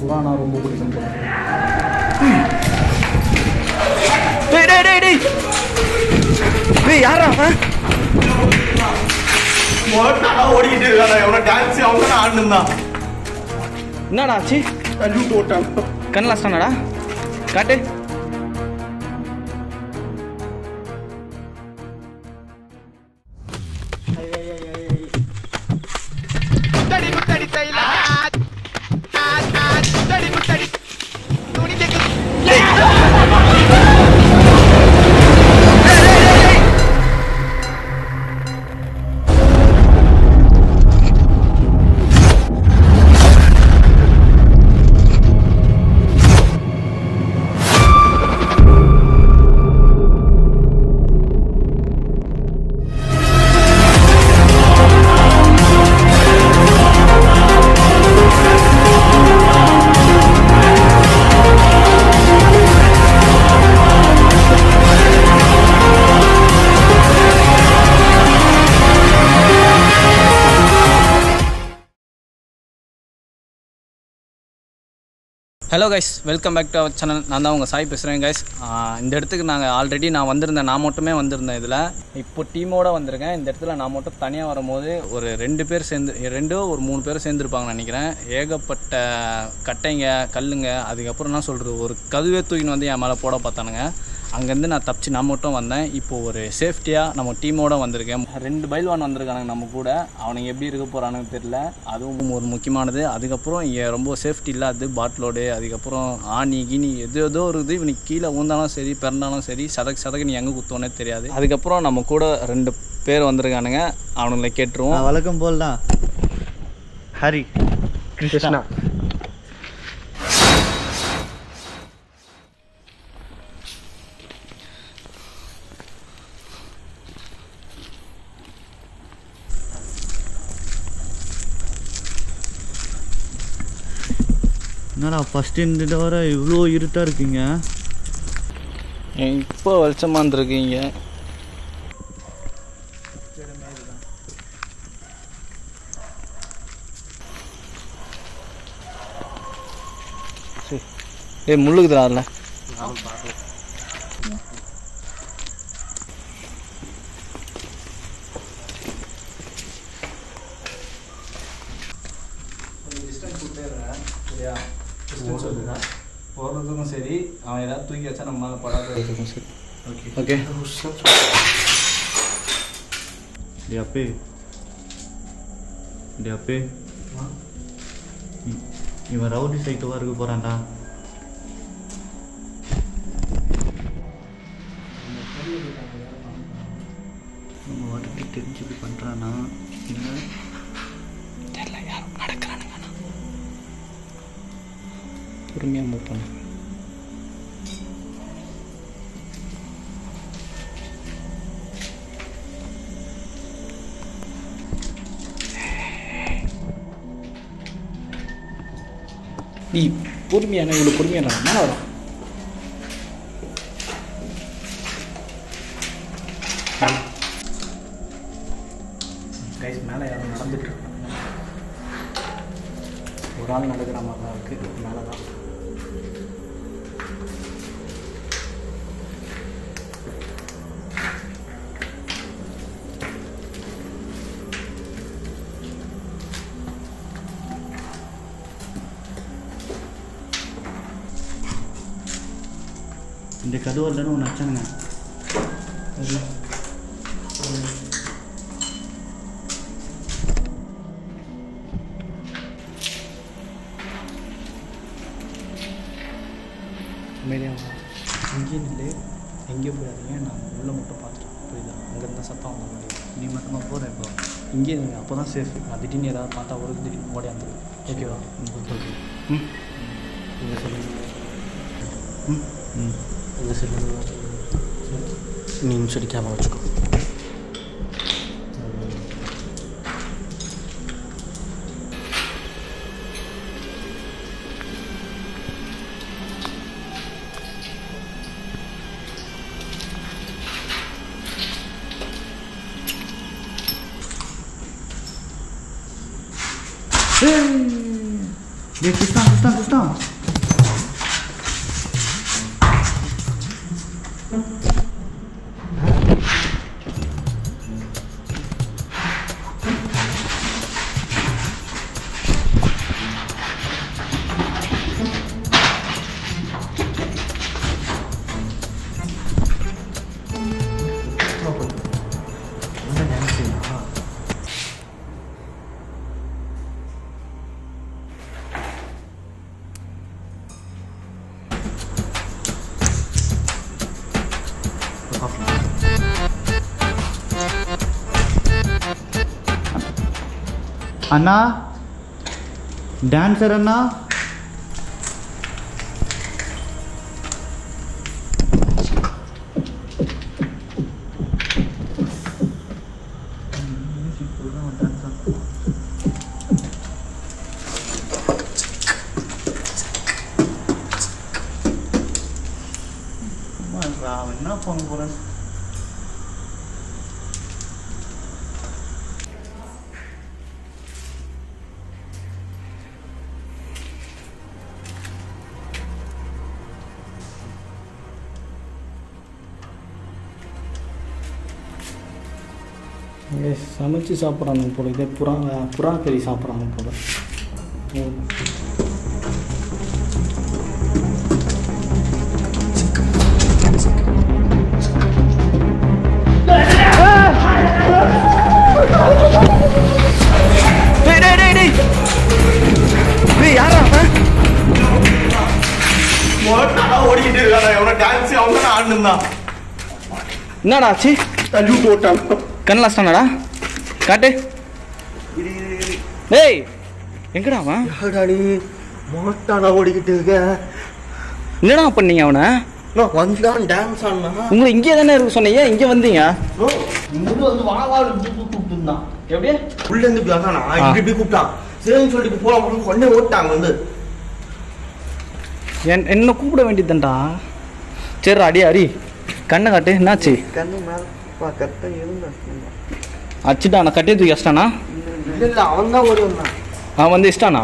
புறானா ரொம்ப பிடிக்கும். யாரா ஓடிக்கிட்டு இருக்காடா, எவ்வளோ டான்ஸ் அவங்க ஆடுனா. என்னடா ஆச்சு? தள்ளி விட்டு ஓட்டாங்க. கண்ணில் அஸ்டானடா, காட்டு. Hello guys, welcome back to our channel. நான் தான் உங்கள் சாய் பேசுகிறேன் கைஸ். இந்த இடத்துக்கு நான் வந்திருந்தேன். நான் மட்டுமே வந்திருந்தேன். இதில் இப்போ டீமோடு வந்திருக்கேன். இந்த இடத்துல நான் மட்டும் தனியாக வரும்போது ஒரு 2 பேர் சேர்ந்து ஒரு 3 பேர் சேர்ந்துருப்பாங்கன்னு நினைக்கிறேன். ஏகப்பட்ட கட்டைங்க, கல்லுங்க, அதுக்கப்புறம் என்ன சொல்கிறது, ஒரு கதுவே தூக்கின்னு வந்து என் மேலே போட பார்த்தானுங்க. அங்கேருந்து நான் தப்பிச்சு நான் மட்டும் வந்தேன். இப்போது ஒரு சேஃப்டியாக நம்ம டீமோடு வந்திருக்கேன். 2 பைல்வான் வந்திருக்கானுங்க நம்ம கூட. அவனுங்க எப்படி இருக்க போகிறானுன்னு தெரியல, அதுவும் ஒரு முக்கியமானது. அதுக்கப்புறம் இங்கே ரொம்ப சேஃப்டி இல்லாது, பாட்டிலோடு, அதுக்கப்புறம் ஆணி கீனி ஏதோ இருக்குது. இவனுக்கு கீழே ஊந்தாலும் சரி, பிறந்தாலும் சரி, சதக்கு நீ எங்கே குத்தோன்னே தெரியாது. அதுக்கப்புறம் நம்ம கூட 2 பேர் வந்திருக்கானுங்க. அவனுங்களை கேட்டுருவோம். வழக்கம் போல் தான். ஹரி, கிருஷ்ணா. என்னடா ஃபஸ்ட்டு இந்த வர இவ்வளோ இருட்டாக இருக்குங்க. இப்போ வெளிச்சமாக இருந்துருக்கீங்க. சரி, முள்ளுக்குதுடா அதில். போகிறதுக்கும் சரி, அவன் ஏதாவது தூக்கி வச்சா நம்ம மேலே படாததுக்கும் சரி. ஓகே அப்பே இவன் ரவுடி சைட்டுவாக இருக்க போகிறான்டா. நம்ம வாட்டுக்கு தெரிஞ்சு இப்படி பண்ணுறான்னா என்ன தெரியல, யாரும் நடக்கிறானுங்க. பொறுமையாக மூவ் பண்ண. நீ பொறுமையான, இவ்வளோ பொறுமையான மேலே வரும். கைஸ், மேலே யாரும் நடந்துட்டு இருக்காங்க. ஒரு ஆள் நடக்கிற மாதிரி தான் இருக்குது. மேலே தான் இந்த கதவு இல்லைன்னு ஒன்று வச்சானுங்க. அமைதியாக இங்கேயும் இல்லை, எங்கேயும் போயாதீங்க. நான் உள்ளே மட்டும் பார்த்துட்டேன், புரியுதா? அங்கேருந்து சத்தம் வந்த மாதிரி. நீ மட்டுமா போகிறேன் இப்போ? இங்கேயே இருங்க, அப்போ தான் சேஃப். நான் திடீர்னு ஏதாவது பார்த்தா ஒரு திடீர்னு ஓடியாந்துரு. ஓகேவா? இங்கே சொல்லுங்கள். இங்கே சொல்லுங்கள். நீ சொல்லி கேமரா வச்சுக்கோ. கிருஷ்ணா அண்ணா டான்சர் அண்ணா என்ன பண்ண போறேன் சமைச்சு சாப்பிட்றாங்க போல. இதே புறா கறி சாப்பிட்றாங்க போல. ஓடிக்கிட்டு இருக்காங்க. எவ்வளோ டான்ஸ் அவங்க தான் ஆடுனா. என்னடா ஆச்சு? தள்ளி போட்டான். கண்ணெலாம் ஸ்டானடா காட்டு. ஏய் எங்கடா அவன்? யாடாடி மோட்டானா ஓடிக்கிட்டு இருக்க. என்னடா பண்ணீங்க அவனை? வந்தான் டான்ஸ் ஆடினா. உங்களை இங்கே தானே இருக்கு சொன்னீங்க, இங்கே வந்தீங்க. இங்க வந்து வாவா கூப்பிட்டுருந்தான். எப்படி உள்ள இருந்து பேசானா இப்படி கூப்பிட்டான். சரின்னு சொல்லிட்டு போலாம் கொண்டே ஓட்டாங்க வந்து. என்ன கூப்பிட வேண்டியதுதான்டா. சரி அடி அடி கண்ணை காட்டு. என்னாச்சு? கண்ணு மேல கரெக்டா இருந்தான். அச்சுட்டா நான் கட்டியே தூக்கி வச்சிட்டானா? இல்ல அவன் தான் ஓடி வந்தான். அவன் வந்து இஷ்டானா?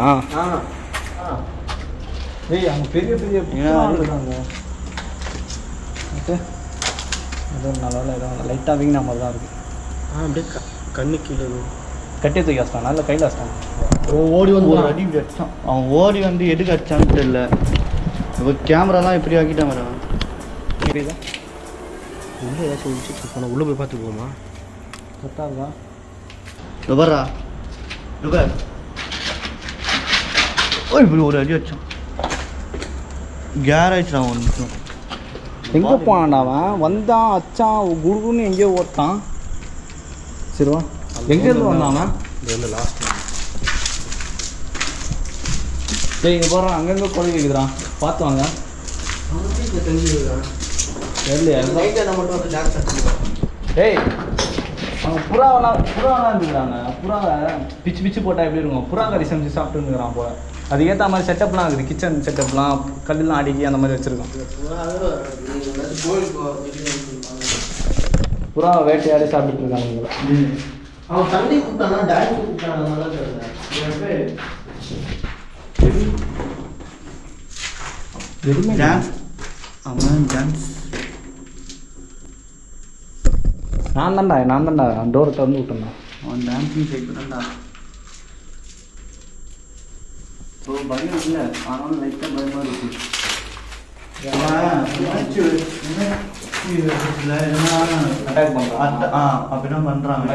ஏய் அவங்க பெரிய பெரிய இருக்காங்க. ஏதோ நல்லா ஏதோ லைட்டாக வீங்கின மாதிரி தான் இருக்குது. அப்படியே கண்ணு கீழே கட்டியே தூக்கி வச்சிட்டானா இல்லை கையில் வச்சிட்டான்? ஓடி வந்து ஒரு அடி அடிச்சான். அவன் ஓடி வந்து எதுக்கு அடிச்சான்னு தெரியல. இப்போ கேமராலாம் எப்படி ஆக்கிட்டான் மேடம். புரியுதா? உள்ளே ஏதாச்சும் ஒழிச்சிட்டு போனால் உள்ளே போய் பார்த்துக்குவோமா? கரெக்டாக இருக்கா? லுபரா லுபர் ஓ இப்படி ஒரு அடி அடிச்சான். கேரேஜ்லாம் ஒரு நிமிஷம். எங்கே போனான்டா அவன்? வந்தான் அச்சான் குடுகுன்னு எங்கேயோ ஓட்டான். சரிவா எங்கேருந்து வந்தான் அவன்? இது லாஸ்ட். சரி இங்கே போகிறான். அங்கங்கே கொலை வைக்கிறான். பார்த்து வாங்க. ஏய் அவங்க புறாவெல்லாம் இருந்துக்கிறாங்க. புறாவை பிச்சு பிச்சு போட்டால் எப்படி இருக்கும்? புறா கறி செஞ்சு சாப்பிட்டுருக்குறான் போல. அதுக்கேற்ற மாதிரி செட்டப்லாம் இருக்குது. கிச்சன் செட்டப்லாம் கல்லாம் அடிக்கி அந்த மாதிரி வச்சுருக்கோம். புறாவை வேட்டையாடி சாப்பிட்டுட்டு இருக்காங்க. அவன் தண்ணி கூப்பிட்டானா டான்ஸ் கூப்பிட்டானா? எதுவுமே டான்ஸ் அவன் டான்ஸ் நான் தான்டா டோரை திறந்து விட்டேன். அவன் டான்ஸிங் ட்ரை பண்ணான்டா. ஸோ பயம் இல்லை, ஆனாலும் லைட்டாக பயமாக இருக்குது. அட்டாக் பண்ணுறான். அப்படிதான் பண்ணுறாங்க.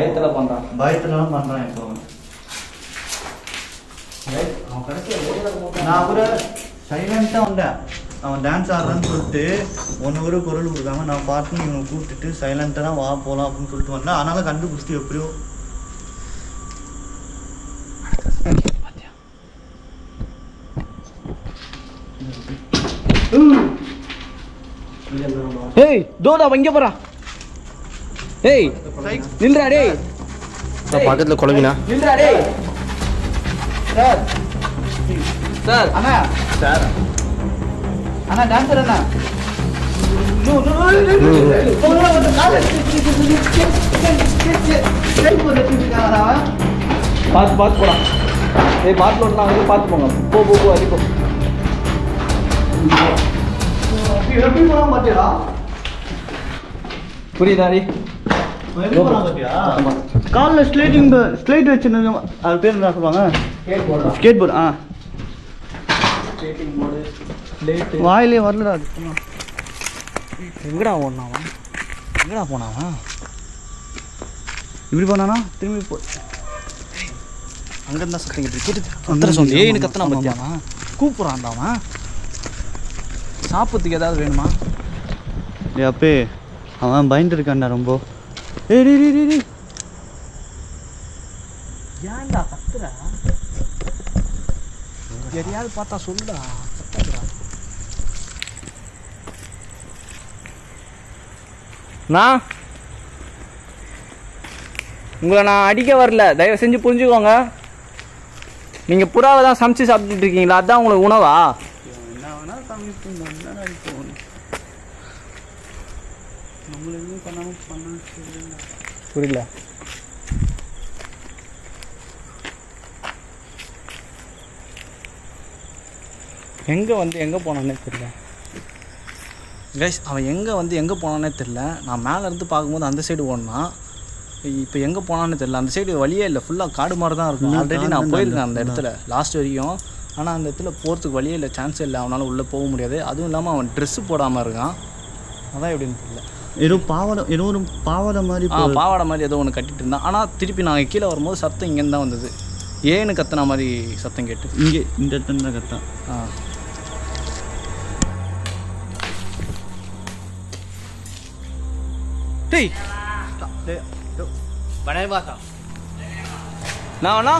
பயத்துலலாம் பண்ணுறான். இப்போ நான் கூட சைலண்ட்டாக வந்தேன். அவன் டான்ஸ் ஆடுறான்னு சொல்லிட்டு ஒன்று ஒரு குரல் கொடுக்காம நான் பாட்டுன்னு இவனை கூப்பிட்டுட்டு சைலண்ட்டாக தான் வா போகலாம் அப்படின்னு சொல்லிட்டு வந்தேன். ஆனாலும் கண்டுபிடிச்சிட்டு எப்படியோ ஏய் தோடா இங்கே போறா. ஏய் நில்றா டேய். பக்கத்தில் குழம்பினா நில்றா டேய். சார் சார் அண்ணா சார் அண்ணா டான்சர் அண்ணா. பார்த்து போடா. ஏய் பாட்டில் ஒன்று அங்கே பார்த்து போங்க. போ போ போ அடி போ. எப்படி போகலாம் பார்த்தியா? புரியுதா அடி? எப்படி போகலாம் பார்த்தியா? காலில் ஸ்லேட் வச்சுருந்தது அது பேர் என்ன சொல்லுவாங்க? Skate board. Skating board slate. வாயிலே வரலடா அது. எங்கடா ஓடினாவா? எங்கடா போனாவா? இப்படி போனானா திரும்பி போ. அங்கே இருந்தால் சத்தம் கேட்டு கத்துற சொல்லி ஏன்னு கத்துனா பத்தியாவா? கூப்பிட்றான்டாவா? சாப்பிட்றதுக்கு ஏதாவது வேணுமா? அப்பே அவன் பயந்து இருக்கான்டா ரொம்ப. ஏய் டி டி டி ஏன்டா கத்துற? யாரையாவது பார்த்தா சொல்லுடா. நான் உங்களை நான் அடிக்க வரல, தயவு செஞ்சு புரிஞ்சுக்கோங்க. நீங்கள் புறாவை தான் சமைச்சு சாப்பிட்டுட்டு இருக்கீங்களா? அதுதான் உங்களுக்கு உணவா? என்ன வேணா சமைச்சு நம்மள எதுவும் பண்ணாமல் புரியல. எங்கே போனானே தெரியல கைஸ். அவன் எங்கே போனானே தெரில. நான் மேலே இருந்து பார்க்கும்போது அந்த சைடு ஓடினான். இப்போ எங்கே போனான்னு தெரில. அந்த சைடு வழியே இல்லை, ஃபுல்லாக காடு மாதிரி தான் இருக்கும். ஆல்ரெடி நான் போயிருக்கேன் அந்த இடத்துல லாஸ்ட் வரைக்கும். ஆனால் அந்த இடத்துல போகிறதுக்கு வழியே இல்லை, சான்ஸே இல்லை. அவனால் உள்ளே போக முடியாது. அதுவும் இல்லாமல் அவன் ட்ரெஸ்ஸு போடாமல் இருக்கான். அதான் எப்படின்னு தெரியல. ஏதோ ஒரு பாவாடை மாதிரி பாவாடை மாதிரி ஏதோ ஒன்று கட்டிட்டு இருந்தான். ஆனால் திருப்பி நாங்கள் கீழே வரும்போது சத்தம் இங்கேருந்து தான் வந்தது. ஏன்னு கத்துன மாதிரி சத்தம் கேட்டு இங்கே இந்த இடத்துல தான் கத்தான். டேய் நான் வேணா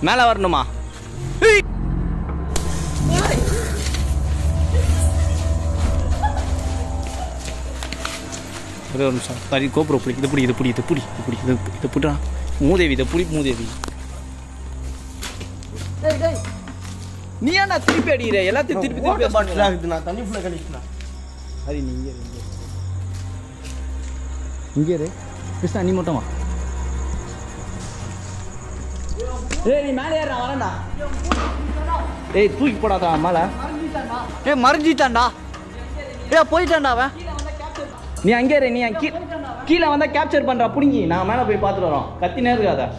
மேலே வரணுமா? ஒரே ஒரு நிமிஷம் சரி. கோபுர புடி இது புடிடா மூதேவி. இதை புடி மூதேவி. நீ ஏன்டா திருப்பி அடிக்கிற? எல்லாத்தையும் திருப்பி நான் தண்ணி ஃபுல்லாக கழிச்சுனா அது நீ இங்கே கிருஷ்ணா நீ மட்டும் வா. ஏய் நீ மேலே ஏறா வரேன்டா. ஏய் தூக்கி போடாதா மேலே. மறைஞ்சிட்டான்டா. போயிட்டான்டா அவன். நீ அங்கே இரு. நீ கீழே வந்தால் கேப்சர் பண்ணுறா பிடிங்கி. நான் மேலே போய் பார்த்துட்டு வரோம். கத்தினே இருக்காத.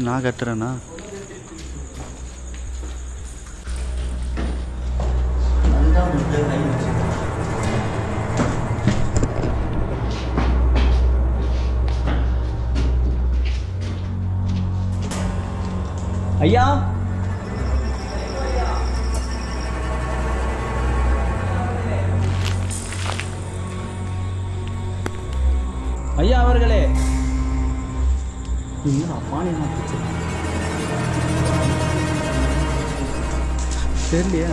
நான் கத்துறேன்னா ஐயா ஐயா அவர்களே. பானை தெரியலையா?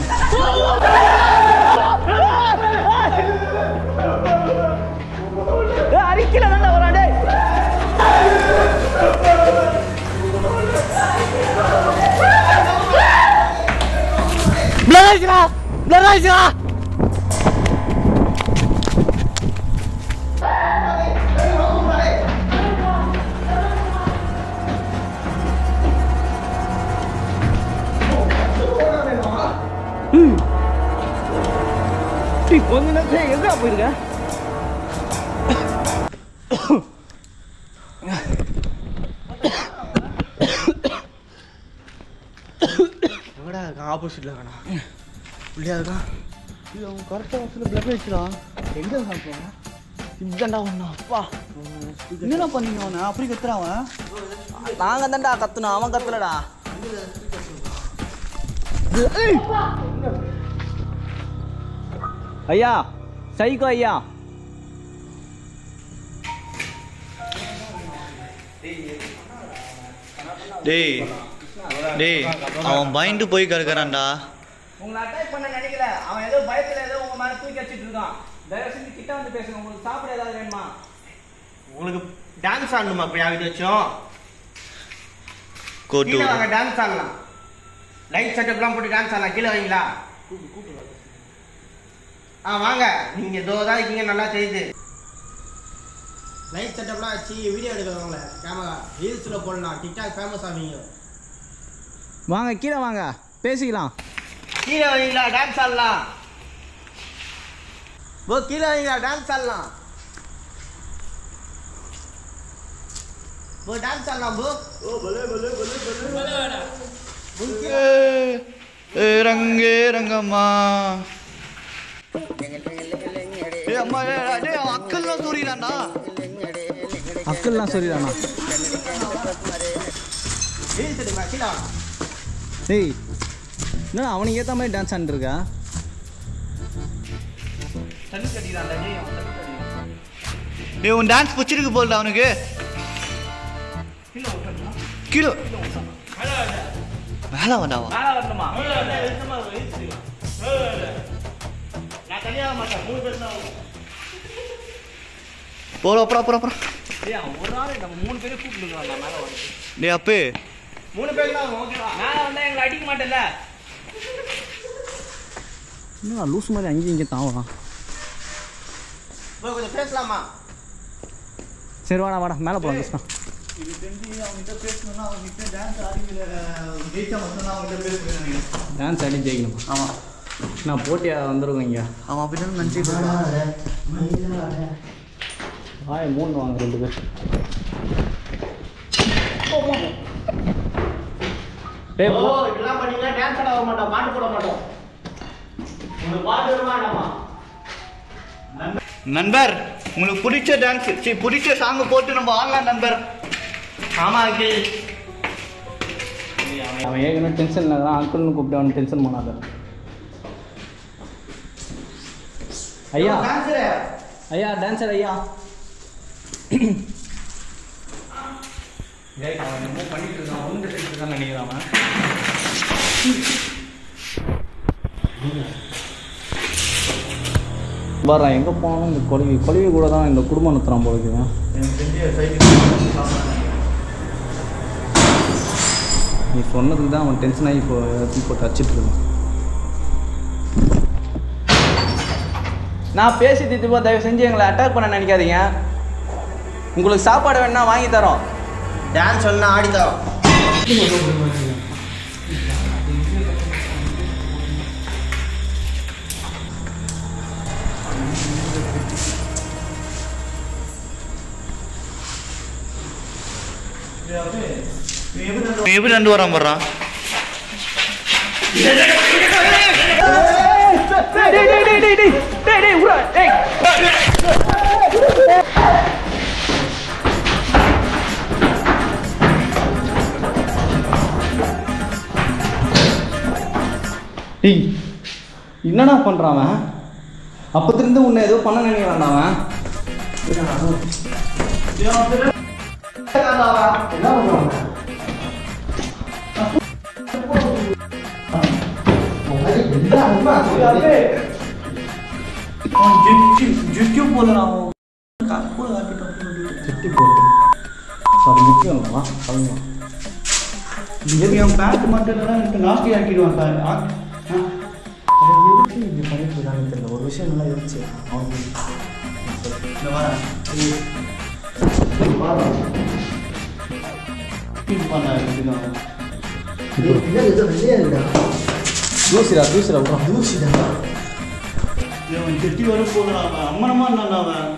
அரிக்கல நல்லா வராடே. பிளராஜா கொஞ்ச நேரத்தில் எங்கே போயிருக்க? எங்கடா இருக்கான்? ஆப்போசிட்டில் இருக்கானா? இல்லையா இருக்கான்? இது அவன் கரெக்டாக வசதியில் பிளட் வச்சுடான். எங்கே இருக்கான் இப்போ? இதுதான்டா ஒன்றா. அப்பா என்னடா பண்ணீங்க அவனை? அப்படி கத்துறான் அவன். நாங்கள் தான்டா கத்துனோம், அவன் கத்துலடா. ஐயா சைக்கோ ஐயா. டேய் டேய் அவன் பயந்து போய் கிடக்குறான்டா. உங்களை அட்டாக் பண்ண நினைக்கல. அவன் ஏதோ பயத்தில் ஏதோ உங்கள் மேலே தூக்கி வச்சுட்டு இருக்கான். தயவு செஞ்சு கிட்ட வந்து பேசுங்க. உங்களுக்கு சாப்பிட ஏதாவது வேணுமா? உங்களுக்கு டான்ஸ் ஆடணுமா? இப்போ யாருக்கு வச்சோம் கோட்டு கீழே வாங்க, டான்ஸ் ஆடலாம். லைட் செட்டப்லாம் போட்டு டான்ஸ் ஆடலாம். கீழே வைங்களா? வாங்க. நீங்கள் ஏதோ தான் இருக்கீங்க, நல்லா செய்யுது. லைட் செட்டப்லாம் வச்சு வீடியோ எடுக்கிறவங்கள கேமரா ரீல்ஸில் போடலாம். டிக்டாக் ஃபேமஸ் ஆவீங்க. வாங்க கீழே வாங்க பேசிக்கலாம். கீழே வரீங்களா டான்ஸ் ஆடலாம். ப்ரோ கீழே வரீங்களா டான்ஸ் ஆடலாம். ப்ரோ டான்ஸ் ஆடலாம் ப்ரோ. ஓ பலே பலே பலே பலே ரங்கே ரங்கம்மா அம்மா அக்கல்லாம் சொல்லிடாண்டா. அக்கல்லாம் சொல்லிடாண்ணா. ரீல்ஸ் எடுங்க கீழே வாங்க. டேய் என்னடா அவனுக்கு ஏற்ற மாதிரி டான்ஸ் ஆடிருக்கா? தண்ணி கட்டிடான்டா டேய். டேய் உன் டான்ஸ் பிடிச்சிருக்கு போல்டா அவனுக்கு. கீழே மேலே வந்தாவா? மேலே வரணுமா? நான் தனியாக மாட்டேன். 3 பேர் தான். போகிறோம் அப்புறம் அப்புறம் அப்புறம். டேய் ஒரு நாள் நம்ம 3 பேரே கூப்பிட்டுருக்காங்க மேலே வந்து. டேய் அப்பே 3 பேர் தான் ஓகேவா? மேலே வந்தால் எங்களை அடிக்க மாட்டேல்ல. என்ன லூஸ் மாதிரி அங்கேயும் இங்கே தாவலாம். ப்ரோ கொஞ்சம் பேசலாமா? சரி வாடா வாடா மேலே போகலாம் கிருஷ்ணா. இது தெரிஞ்சு அவங்ககிட்ட பேசணும்னா அவங்ககிட்ட டான்ஸ் ஆடி ஜெயிச்சா மட்டும்தான் அவங்ககிட்ட பேசுவேன். டான்ஸ் ஆடி ஜெயிக்கணுமா? ஆமாம் நான் போட்டியாக வந்துருக்கேன் இங்கே. அவன் அப்படின்னு நினச்சி வாய் மூணு வாங்க 2 பேர். டேய் ஓ இதெல்லாம் பண்ணீங்கன்னா டான்ஸ் ஆட வர மாட்டோம். பாட்டு போட மாட்டோம். உங்களுக்கு பாட்டு வருமா வேண்டாமா? நண்பர் உங்களுக்கு பிடிச்ச டான்ஸ் பிடிச்ச சாங் போட்டு நம்ம ஆடலாம் நண்பர். ஆமா அங்கிள். அவன் ஏற்கனவே டென்ஷனில் தான் அங்கிள்னு கூப்பிட்டு அவன் டென்ஷன் பண்ணாத. ஐயா ஐயா டான்ஸர் ஐயா. அவன் என்னமோ பண்ணிட்டு இருக்கான். ஒன்று கட்டிட்டு இருக்கான்னு நினைக்கிறான். பாரா எங்கே போனாலும் இந்த கொலவி கூட தான் இந்த குடும்பம் நடத்துகிறான் போலுக்கு. நீ சொன்னதுக்கு தான் அவன் டென்ஷன் ஆகி இப்போ போட்டு அடிச்சிட்டு இருக்கான். நான் பேசி திட்டுப்போ தயவு செஞ்சு எங்களை அட்டாக் பண்ண நினைக்காதீங்க. உங்களுக்கு சாப்பாடு வேணா வாங்கி தரோம். டான்ஸ் சொன்னா ஆடி தரோம். எப்படி 2 வாரம் போடுறான்? என்னடா பண்றான்? அப்பத்திலிருந்து உன்னை ஏதோ பண்ண நினைக்கிறான் அவன். என்ன பண்ணுவாங்க? என் பேண்ட் மட்டும் இல்லைன்னா நாஸ்டி ஆக்கிடுவான் சார். இப்படி பண்ணிட்டு இருக்கான்னு தெரியல. ஒரு விஷயம் நல்லா இருந்துச்சு. தூசிடா செட்டி வர போகிறான். அம்மனமா இருந்தான் அவன்.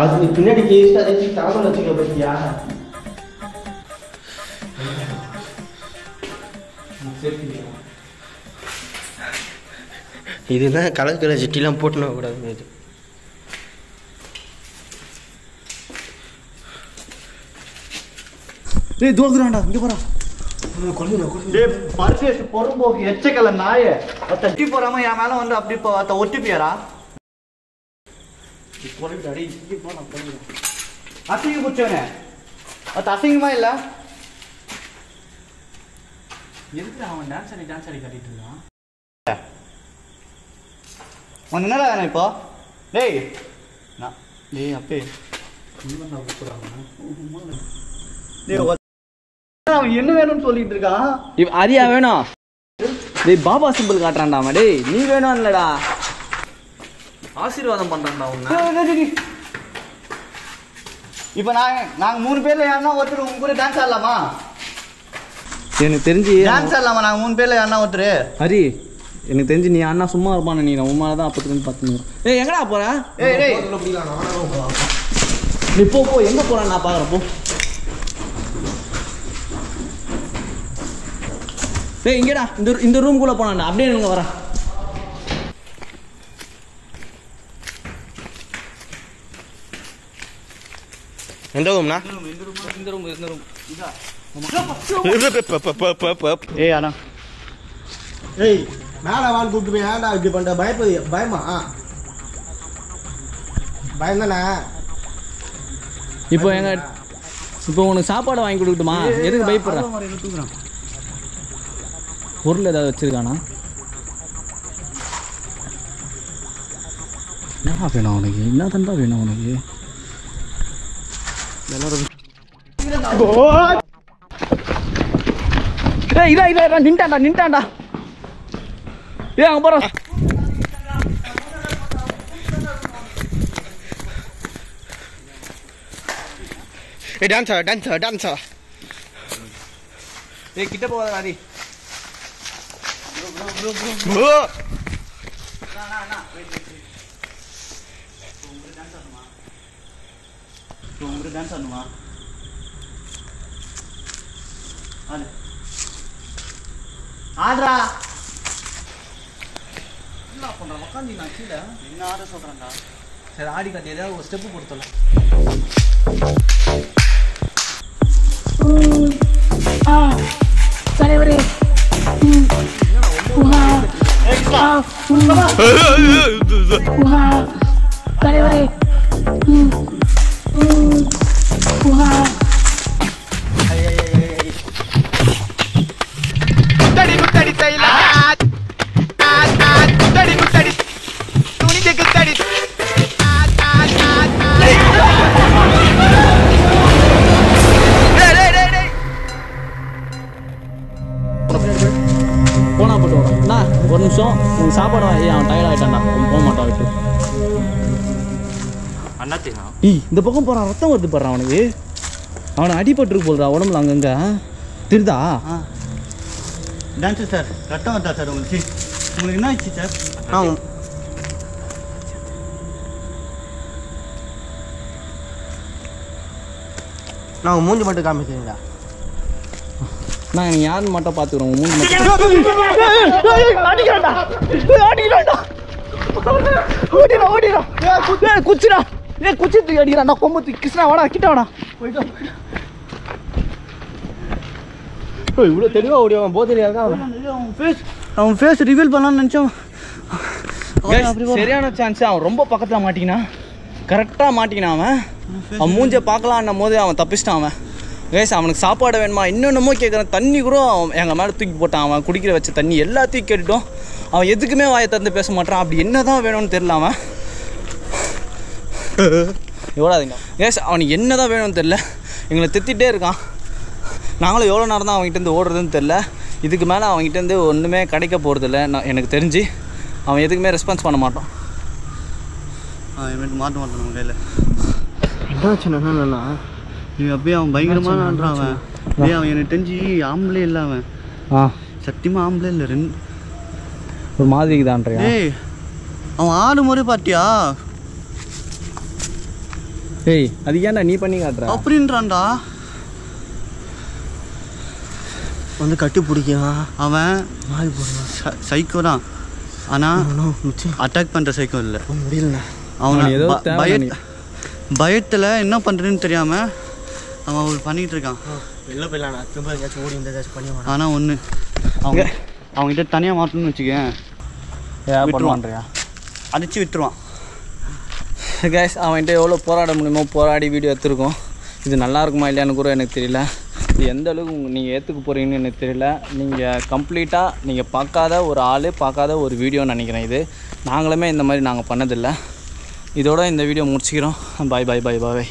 அது நீ பின்னாடி கேஸ்ட் அதை தகவல் வச்சுக்க பத்தியா? இதுதான் கலர் கலர் செட்டிலாம் போட்டுன கூடாது. இது டேய் தோக்குறான்டா இங்க போறா. டேய் பர்சேஸ் பொறும்போக்கு எச்சக்கல நாயே. தட்டி போறாம என் மேல வந்து அப்படி ஒட்டிப்பியாரா? அசிங்க பிடிச்சவனே அது அசிங்கமா இல்ல? எதுக்கு அவன் டான்ஸ் ஆடி கட்டிட்டு இருக்கான்? உன் என்னடா வேணும் இப்போ? டேய் டேய் அப்பே அவன் என்ன வேணும்னு சொல்லிட்டு இருக்கான். அரியா வேணும். டேய் பாபா சிம்பிள் காட்டுறான்டா அவன். டேய் நீ வேணும் இல்லடா. ஆசீர்வாதம் பண்ணுறேன்டா உன்னை. இப்போ நாங்கள் 3 பேரில் யாருன்னா ஒருத்தர் உங்க கூட டான்ஸ் ஆடலாமா? எனக்கு தெரிஞ்சு டான்ஸ் ஆடலாமா? நாங்கள் 3 பேரில் யாருன்னா ஒருத்தர். ஹரி எனக்கு தெரிஞ்சு நீ அண்ணா சும்மா இருப்பானு நீ உன் மேலே தான் அப்பத்துலேருந்து பார்த்துன்னு. எங்கடா போற? நீ போ எங்கே போகிறான் நான் பார்க்குறேன் போ. இங்கேடா இந்த ரூம்குள்ளே போனான்டா அப்படியே இங்கே வரேன். எந்த ரூம்னா? இந்த ரூம் ஏய் அண்ணா ஏய் மேலே வான்னு கூப்பிட்டு போய் ஏன்டா இப்படி பண்ணுற? பயமா? பயம் தானே. இப்போ உனக்கு சாப்பாடு வாங்கி கொடுக்கட்டுமா? எதுக்கு பயப்படுற? பொருள் ஏதாவது வச்சிருக்கானா? என்ன வேணும் உனக்கு? என்ன தண்டா வேணும் உனக்கு? நின்ட்டாண்டா. அங்க போற. டான்ஸா. கிட்ட போகாத ராதி. டான்ஸ் ஆடணுமா? ஆடுறா. என்ன பண்ணுறான்? உட்காந்து நான் கீழே என்ன ஆட சொல்கிறேன்டா. சரி ஆடி காட்டி ஏதாவது ஒரு ஸ்டெப்பு கொடுத்தல. தலைவரே தலைவரே போனா போட்டு வரேன். ஒரு நிமிஷம் உனக்கு சாப்பாடு அவன் டயர்ட் ஆகிட்டான்டா. போக மாட்டான் விட்டு. அண்ணாத்தீங்க இந்த பக்கம் போகிறான். ரத்தம் வருது போடுறான் அவனுக்கு. அவனை அடிபட்டுருக்கு போடுறா உடம்புல அங்கங்கே. தெரியுதா? டான்ஸு சார் ரத்தம் வந்தா சார் உங்களுக்கு என்ன ஆச்சு சார்? நான் மூஞ்சி மட்டும் காமிக்கிறீங்களா? நான் நீ யாருன்னு மட்டும் பார்த்துக்குறோம். மூணு குச்சிடா. குச்சி தூக்கி அடிக்கிறான். கொம்பு தூக்கி கிருஷ்ணா வாடா கிட்ட வாடா. இவ்வளோ தெளிவாக ஓடிவான். போதையில இருக்கான். அவன் ஃபேஸ் ரிவீல் பண்ணலான்னு நினச்சோம். சரியான சான்ஸ். அவன் ரொம்ப பக்கத்தில் மாட்டிக்கினான். கரெக்டாக மாட்டிக்கினான். அவன் மூஞ்சை பார்க்கலான்னும் போது அவன் தப்பிச்சிட்டான். அவன் கேஸ் அவனுக்கு சாப்பாடு வேணுமா இன்னொன்னுமோ கேட்குறான். தண்ணி கூட அவன் எங்கள் மேலே தூக்கி போட்டான். அவன் குடிக்கிற வச்ச தண்ணி எல்லாத்தையும் கேட்டுட்டோம். அவன் எதுக்குமே வாயை திறந்து பேச மாட்டான். அப்படி என்ன தான் வேணும்னு தெரில. அவன் எவ்வளோதுங்க கேஸ் அவனுக்கு என்ன தான் வேணும்னு தெரில. எங்களை திட்டிகிட்டே இருக்கான். நாங்களும் எவ்வளோ நேரம் தான் அவங்ககிட்டேருந்து ஓடுறதுன்னு தெரில. இதுக்கு மேலே அவங்ககிட்டேருந்து ஒன்றுமே கிடைக்க போகிறதில்ல. எனக்கு தெரிஞ்சு அவன் எதுக்குமே ரெஸ்பான்ஸ் பண்ண மாட்டான். இவனுக்கு மாற்ற மாட்டான் நம்ம கையில். என்னாச்சுன்னா இவன் அப்படியே அவன் பயங்கரமான ஆடுறான். அவன் எனக்கு தெரிஞ்சு ஆம்பளே இல்லை. அவன் சத்தியமாக ஆம்பளே இல்லை. ஒரு மாதிரி தான்றியா? ஏய் அவன் ஆடு முறை பார்த்தியா? ஏய் அது ஏன்டா நீ பண்ணி காட்டுற அப்படின்றான்டா. வந்து கட்டி பிடிக்கான். அவன் மாறி போடுவான். சைக்கோ தான். ஆனால் அட்டாக் பண்ணுற சைக்கோ இல்லை. முடியல. அவனை ஏதோ பயத்தில் என்ன பண்ணுறதுன்னு தெரியாமல் அவன் அவர் பண்ணிக்கிட்டு இருக்கான். வெளில போயிடலாம். திரும்ப எங்கேயாச்சும் ஓடி இந்த ஏதாச்சும் பண்ணி வாங்க. ஆனால் ஒன்று அவங்ககிட்ட தனியாக மாட்டணும்னு வச்சுக்கேன். விட்டுருவான்றியா? அடித்து விட்டுருவான். கேஸ் அவன்கிட்ட எவ்வளோ போராட முடியுமோ போராடி வீடியோ எடுத்துருக்கோம். இது நல்லா இருக்குமா இல்லையான்னு கூட எனக்கு தெரியல. இது எந்த அளவுக்கு நீங்கள் ஏற்றுக்க போகிறீங்கன்னு எனக்கு தெரியல. நீங்கள் கம்ப்ளீட்டாக நீங்கள் பார்க்காத ஒரு ஆள் பார்க்காத ஒரு வீடியோன்னு நினைக்கிறேன். இது நாங்களுமே இந்த மாதிரி நாங்கள் பண்ணதில்லை. இதோட இந்த வீடியோ முடிச்சுக்கிறோம். பாய் பாய் பாய் பாய்.